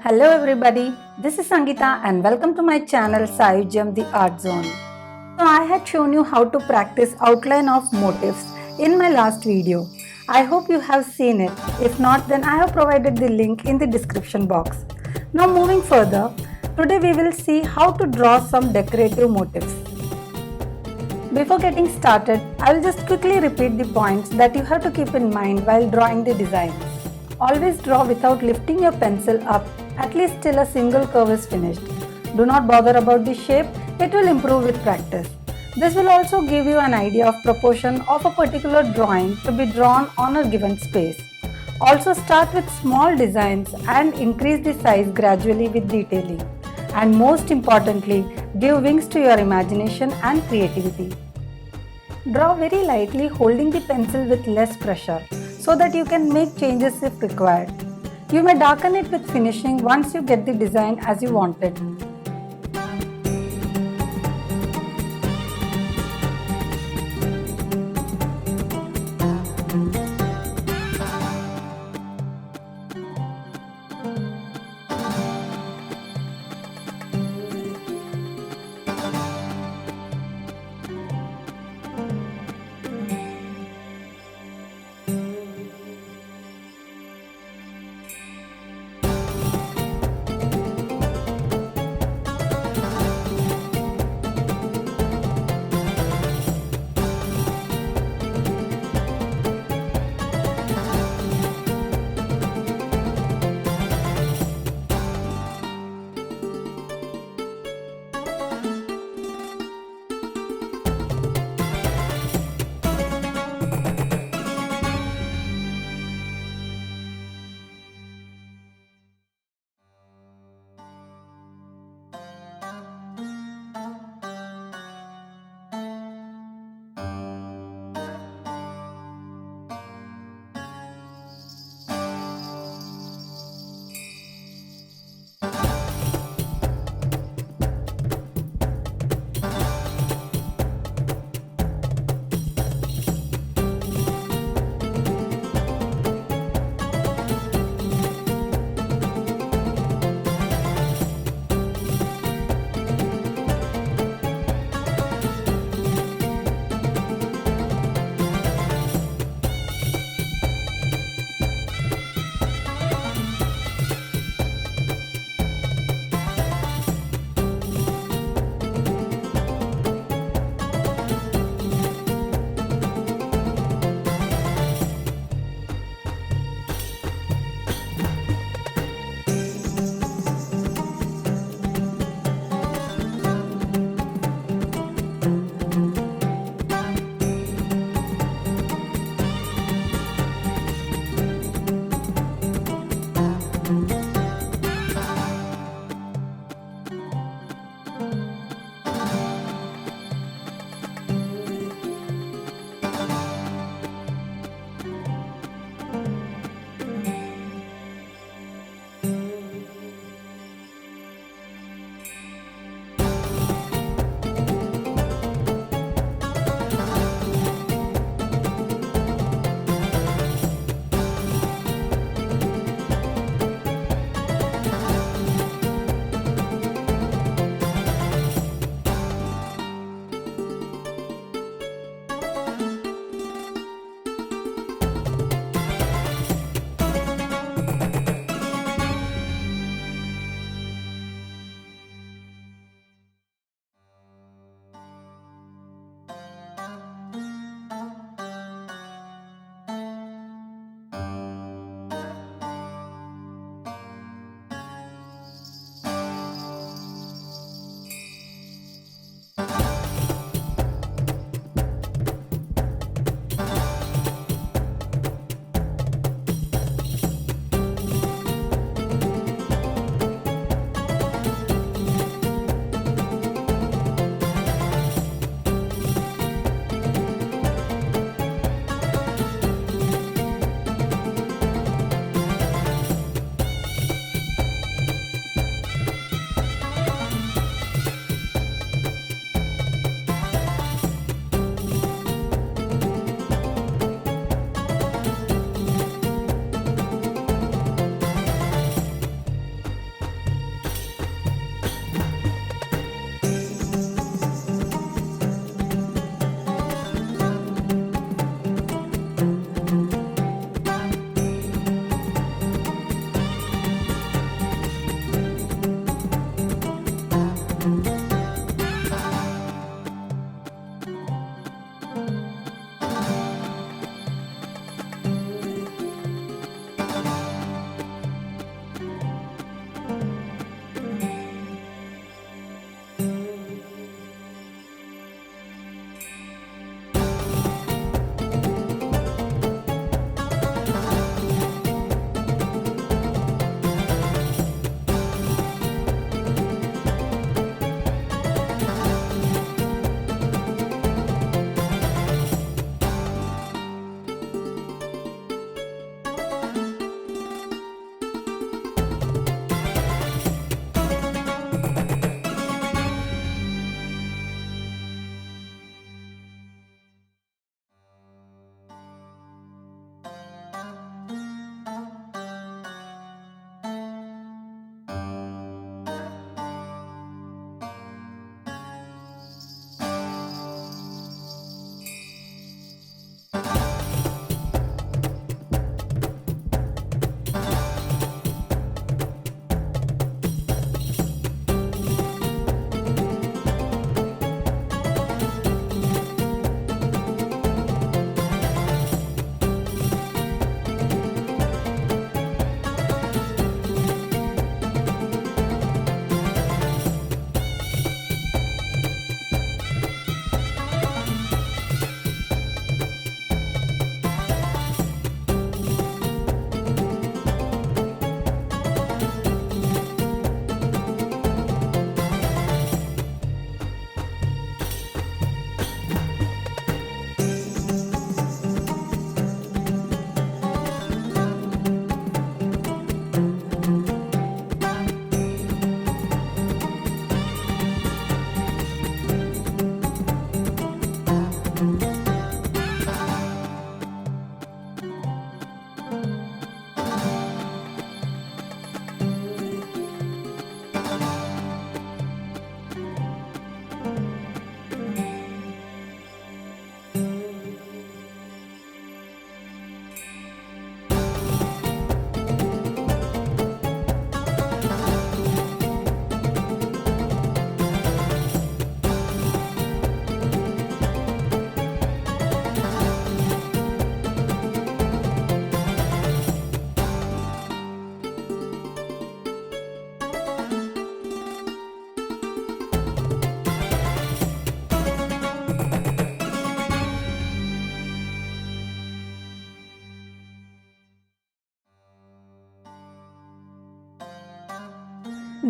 Hello everybody, this is Sangeeta and welcome to my channel Saayujyam the Art Zone. So I had shown you how to practice outline of motifs in my last video. I hope you have seen it. If not, then I have provided the link in the description box. Now moving further, today we will see how to draw some decorative motifs. Before getting started, I will just quickly repeat the points that you have to keep in mind while drawing the design. Always draw without lifting your pencil up, at least till a single curve is finished. Do not bother about the shape, it will improve with practice. This will also give you an idea of proportion of a particular drawing to be drawn on a given space. Also start with small designs and increase the size gradually with detailing. And most importantly, give wings to your imagination and creativity. Draw very lightly, holding the pencil with less pressure so that you can make changes if required. You may darken it with finishing once you get the design as you want it.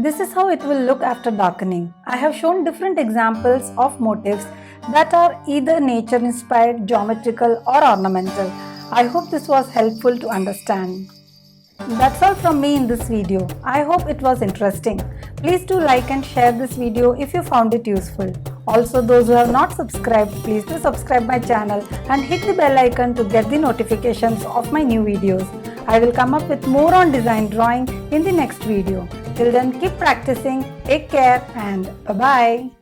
This is how it will look after darkening. I have shown different examples of motifs that are either nature inspired, geometrical or ornamental. I hope this was helpful to understand. That's all from me in this video. I hope it was interesting. Please do like and share this video if you found it useful. Also, those who have not subscribed, please do subscribe my channel and hit the bell icon to get the notifications of my new videos. I will come up with more on design drawing in the next video. Till then, keep practicing, take care and bye-bye.